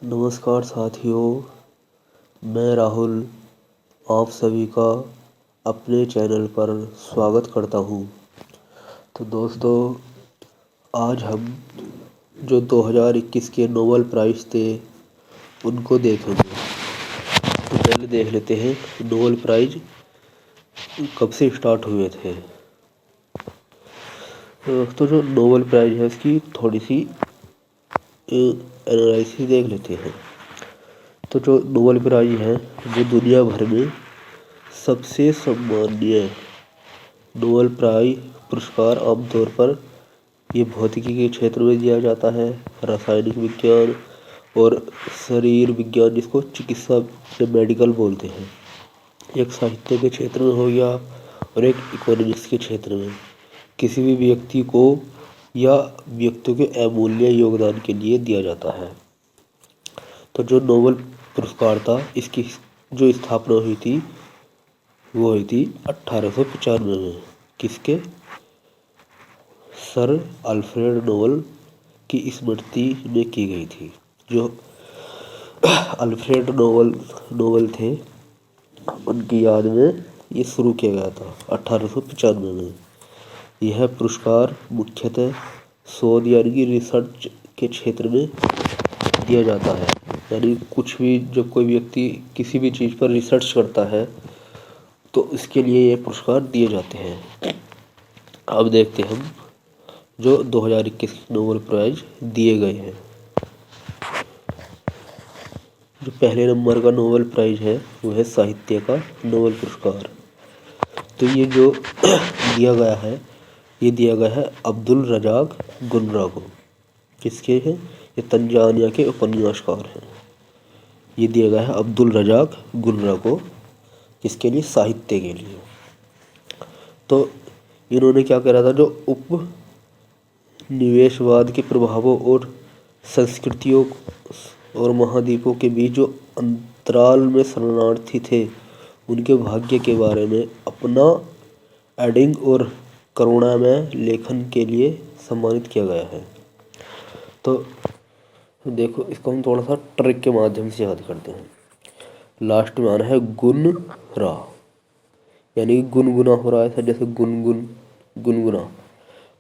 नमस्कार साथियों, मैं राहुल आप सभी का अपने चैनल पर स्वागत करता हूँ। तो दोस्तों, आज हम जो 2021 के नोबेल प्राइज़ थे उनको देखेंगे। तो पहले देख लेते हैं नोबेल प्राइज़ कब से स्टार्ट हुए थे। तो जो नोबेल प्राइज़ है उसकी थोड़ी सी एनालिसिस देख लेते हैं। तो जो नोबेल प्राइज़ है वो दुनिया भर में सबसे सम्मानीय नोबेल प्राइज़ पुरस्कार आमतौर पर ये भौतिकी के क्षेत्र में दिया जाता है, रासायनिक विज्ञान और शरीर विज्ञान जिसको चिकित्सा या मेडिकल बोलते हैं। एक साहित्य के क्षेत्र में हो गया और एक इकोनॉमिक्स के क्षेत्र में किसी भी व्यक्ति को या व्यक्तियों के अमूल्य योगदान के लिए दिया जाता है। तो जो नोबेल पुरस्कार था इसकी जो स्थापना हुई थी वो हुई थी 1895 में। किसके? सर अल्फ्रेड नोबेल की स्मृति में की गई थी। जो अल्फ्रेड नोबेल थे उनकी याद में ये शुरू किया गया था 1895 में। यह पुरस्कार मुख्यतः शोध यानी कि रिसर्च के क्षेत्र में दिया जाता है। यानी कुछ भी जब कोई व्यक्ति किसी भी चीज़ पर रिसर्च करता है तो इसके लिए ये पुरस्कार दिए जाते हैं। अब देखते हैं हम जो 2021 नोबेल प्राइज़ दिए गए हैं। जो पहले नंबर का नोबेल प्राइज़ है वो है साहित्य का नोबेल पुरस्कार। तो ये जो दिया गया है ये दिया गया है अब्दुल रज़ाक गुर्रा को। किसके हैं? ये तंजानिया के उपन्यासकार हैं। ये दिया गया है अब्दुल रज़ाक गुर्रा को। किसके लिए? साहित्य के लिए। तो इन्होंने क्या करा था? जो उपनिवेशवाद के प्रभावों और संस्कृतियों और महाद्वीपों के बीच जो अंतराल में शरणार्थी थे उनके भाग्य के बारे में अपना एडिंग और करुणामय लेखन के लिए सम्मानित किया गया है। तो देखो इसको हम थोड़ा सा ट्रिक के माध्यम से याद करते हैं। लास्ट में आना है गुनरा, यानी गुनगुना हो रहा है जैसे गुनगुना।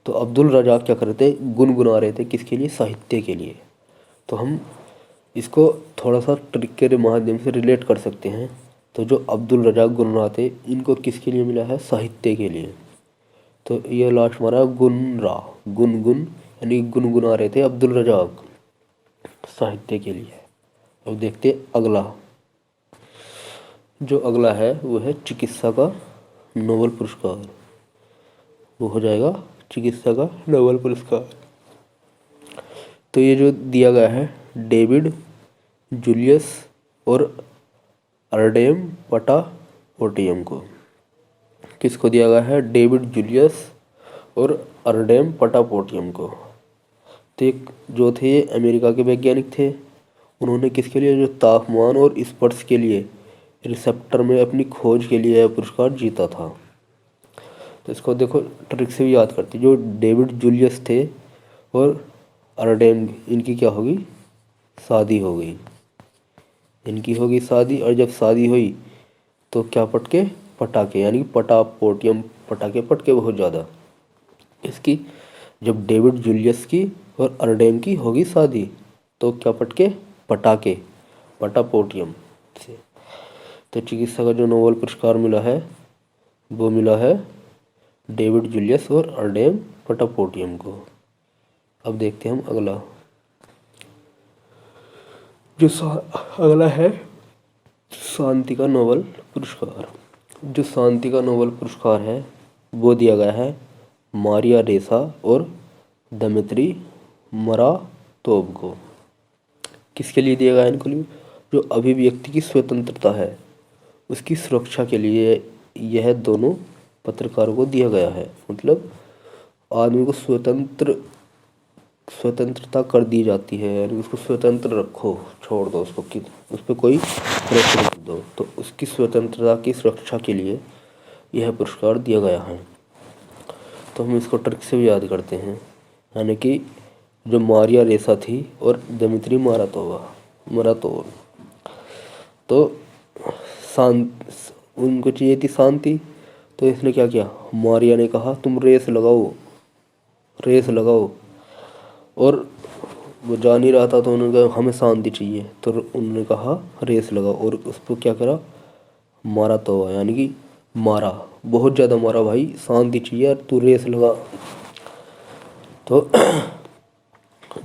तो अब्दुल रज़ाक क्या कर रहे थे? गुनगुना रहे थे। किसके लिए? साहित्य के लिए। तो हम इसको थोड़ा सा ट्रिक के माध्यम से रिलेट कर सकते हैं। तो जो अब्दुल रज़ाक गुनरा थे इनको किसके लिए मिला है? साहित्य के लिए। तो ये लास्ट हमारा गुनरा, गुनगुन यानी गुनगुना रहे थे अब्दुल रज़ाक साहित्य के लिए। अब देखते अगला। जो अगला है वो है चिकित्सा का नोबेल पुरस्कार। वो हो जाएगा चिकित्सा का नोबेल पुरस्कार। तो ये जो दिया गया है डेविड जूलियस और अर्डेम पटापोटियम को। किसको दिया गया है? डेविड जूलियस और अर्डेम पटापोटियम को। तो एक जो थे ये अमेरिका के वैज्ञानिक थे। उन्होंने किसके लिए? जो तापमान और स्पर्श के लिए रिसेप्टर में अपनी खोज के लिए यह पुरस्कार जीता था। तो इसको देखो ट्रिक से भी याद करते। जो डेविड जूलियस थे और अर्डेम, इनकी क्या होगी? शादी हो गई। इनकी होगी शादी और जब शादी हुई तो क्या पटके? पटाखे, यानी पटापोटियम पटाखे पटके बहुत ज़्यादा। इसकी जब डेविड जूलियस की और अर्डेम की होगी शादी तो क्या पटके? पटाखे पटापोटियम से। तो चिकित्सा का जो नोबेल पुरस्कार मिला है वो मिला है डेविड जूलियस और अर्डेम पटापोटियम को। अब देखते हैं हम अगला। जो अगला है शांति का नोबेल पुरस्कार। जो शांति का नोबेल पुरस्कार है वो दिया गया है मारिया रेसा और दमित्री मरातोव को। किसके लिए दिया गया इनको लिए? जो अभिव्यक्ति की स्वतंत्रता है उसकी सुरक्षा के लिए यह दोनों पत्रकारों को दिया गया है। मतलब आदमी को स्वतंत्रता कर दी जाती है, यानी उसको स्वतंत्र रखो, छोड़ दो उसको कि उस पर कोई प्रेशर मत दो। तो उसकी स्वतंत्रता की सुरक्षा के लिए यह पुरस्कार दिया गया है। तो हम इसको ट्रिक से भी याद करते हैं। यानी कि जो मारिया रेसा थी और दमित्री मारातोवा मैराथन। तो शांत उनको चाहिए थी शांति, तो इसने क्या किया, मारिया ने कहा तुम रेस लगाओ, रेस लगाओ। और वो जा नहीं रहा था तो उन्होंने कहा हमें शांति चाहिए, तो उन्होंने कहा रेस लगाओ, और उसको क्या करा, मारा तो, यानी कि मारा, बहुत ज़्यादा मारा, भाई शांति चाहिए यार, तू रेस लगा। तो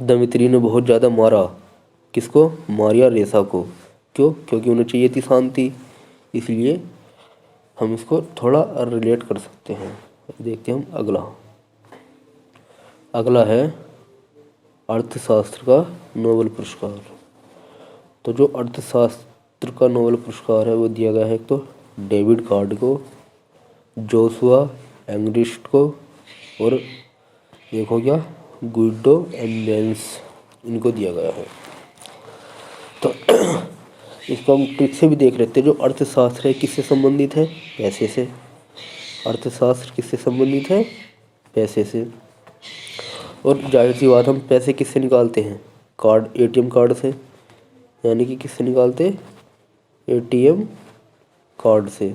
दमित्री ने बहुत ज़्यादा मारा, किसको, मारिया रेसा को। क्यों, क्योंकि उन्हें चाहिए थी शांति, इसलिए हम इसको थोड़ा रिलेट कर सकते हैं। देखते हैं हम अगला। अगला है अर्थशास्त्र का नोबेल पुरस्कार। तो जो अर्थशास्त्र का नोबेल पुरस्कार है वो दिया गया है एक तो डेविड कार्ड को, जोशुआ एंग्रिस्ट को, और एक हो गया गुइडो एम्बेंस, इनको दिया गया है। तो इसको हम ट्रिक से भी देख लेते हैं। जो अर्थशास्त्र है किससे संबंधित है, पैसे से। अर्थशास्त्र किससे संबंधित है, पैसे से। और जाहिर सी बात, हम पैसे किससे निकालते हैं, कार्ड, एटीएम कार्ड से, यानी कि किससे निकालते, एटीएम कार्ड से,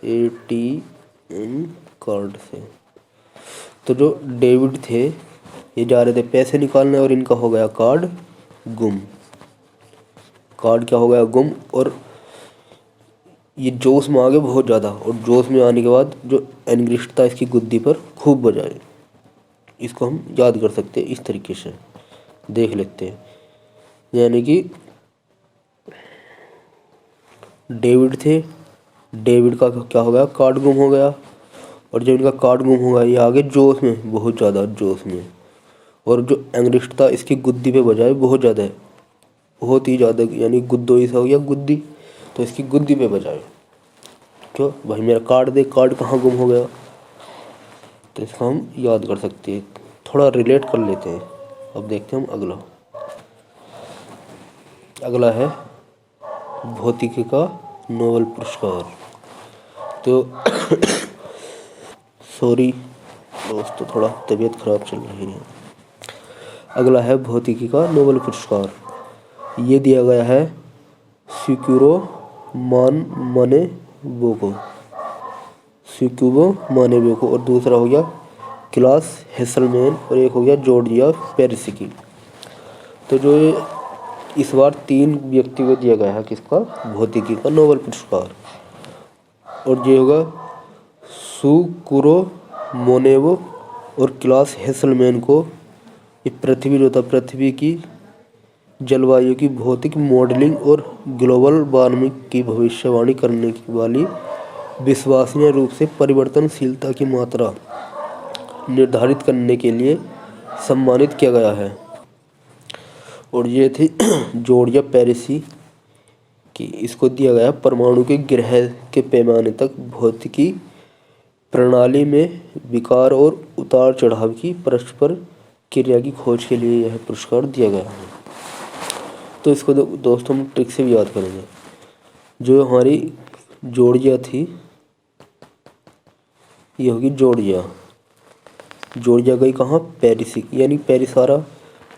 एटीएम कार्ड से। तो जो डेविड थे ये जा रहे थे पैसे निकालने, और इनका हो गया कार्ड गुम, कार्ड क्या हो गया, गुम। और ये जोश में आ गए बहुत ज़्यादा, और जोश में आने के बाद जो एनग्रिस्ट था इसकी गुद्दी पर खूब बजाए। इसको हम याद कर सकते हैं इस तरीके से, देख लेते हैं। यानी कि डेविड थे, डेविड का क्या हो गया, कार्ड गुम हो गया, और जब इनका कार्ड गुम हो गया ये आगे जोश में, बहुत ज़्यादा जोश में। और जो एंग्रिस्ट था इसकी गुद्दी पे बजाए बहुत ज़्यादा है, बहुत ही ज़्यादा, यानी गुद्दोई सा हो गया गुद्दी, तो इसकी गुद्दी पे बजाए। क्यों भाई, मेरा कार्ड दे, कार्ड कहाँ गुम हो गया। तो इसको हम याद कर सकते हैं, थोड़ा रिलेट कर लेते हैं। अब देखते हैं हम अगला। अगला है भौतिकी का नोबेल पुरस्कार। तो सॉरी दोस्तों, थोड़ा तबीयत खराब चल रही है। अगला है भौतिकी का नोबेल पुरस्कार। ये दिया गया है शिकुरो मानेबो को, और दूसरा हो गया क्लास हेसलमैन, और एक हो गया जॉर्जिया पेरिसिकी। तो जो ये इस बार 3 व्यक्ति को दिया गया है किसका, भौतिकी का नोबेल पुरस्कार। और ये होगा शिकुरो मानेबो और क्लास हेसलमैन को। ये पृथ्वी जो था, पृथ्वी की जलवायु की भौतिक मॉडलिंग और ग्लोबल वार्मिंग की भविष्यवाणी करने की वाली विश्वसनीय रूप से परिवर्तनशीलता की मात्रा निर्धारित करने के लिए सम्मानित किया गया है। और ये थी जॉर्जिया पेरिसी की, इसको दिया गया परमाणु के ग्रह के पैमाने तक भौतिकी प्रणाली में विकार और उतार चढ़ाव की परस्पर क्रिया की खोज के लिए यह पुरस्कार दिया गया है। तो इसको दोस्तों हम ट्रिक से भी याद करेंगे। जो हमारी जॉर्जिया थी, ये होगी जॉर्जिया। जॉर्जिया गई कहाँ, पेरिस, यानी पेरिस आ रहा,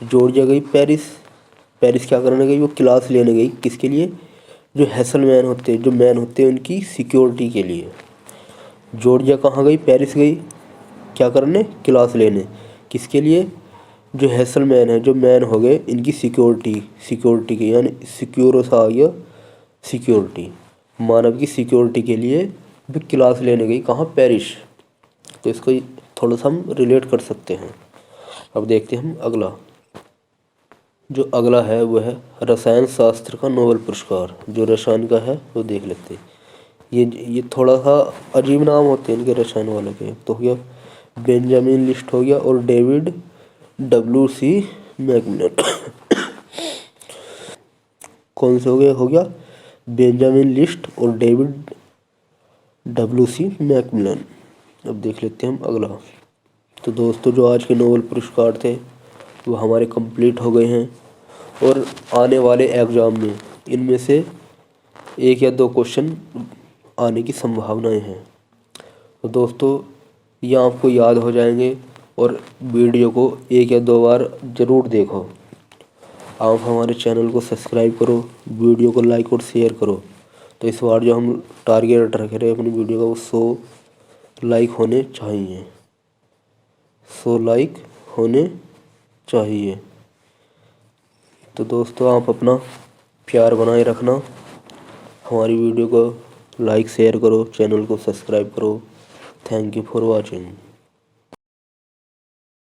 जॉर्जिया गई पेरिस। पेरिस क्या करने गई, वो क्लास लेने गई, किसके लिए, जो हेसलमैन होते हैं, जो मैन होते हैं उनकी सिक्योरिटी के लिए। जॉर्जिया कहाँ गई, पेरिस गई, क्या करने, क्लास लेने, किसके लिए, जो हेसलमैन है, जो मैन हो गए इनकी सिक्योरिटी के, यानी सिक्योर सा आ गया, सिक्योरिटी, मानव की सिक्योरिटी के लिए भी क्लास लेने गई कहाँ, पेरिस। तो इसको थोड़ा सा हम रिलेट कर सकते हैं। अब देखते हैं हम अगला। जो अगला है वो है रसायन शास्त्र का नोबेल पुरस्कार। जो रसायन का है वो देख लेते हैं। ये थोड़ा सा अजीब नाम होते हैं इनके रसायन वालों के। तो हो गया बेंजामिन लिस्ट हो गया, और डेविड WC मैकमिलन। कौन से हो गया बेंजामिन लिस्ट और डेविड WC मैकमिलन। अब देख लेते हैं हम अगला। तो दोस्तों जो आज के नोबेल पुरस्कार थे वो हमारे कंप्लीट हो गए हैं, और आने वाले एग्ज़ाम में इनमें से 1 या 2 क्वेश्चन आने की संभावनाएं हैं। तो दोस्तों ये आपको याद हो जाएंगे, और वीडियो को 1 या 2 बार ज़रूर देखो। आप हमारे चैनल को सब्सक्राइब करो, वीडियो को लाइक और शेयर करो। तो इस बार जो हम टारगेट रख रहे हैं अपनी वीडियो का वो 100 लाइक होने चाहिए, 100 लाइक होने चाहिए। तो दोस्तों आप अपना प्यार बनाए रखना, हमारी वीडियो को लाइक शेयर करो, चैनल को सब्सक्राइब करो। Thank you for watching.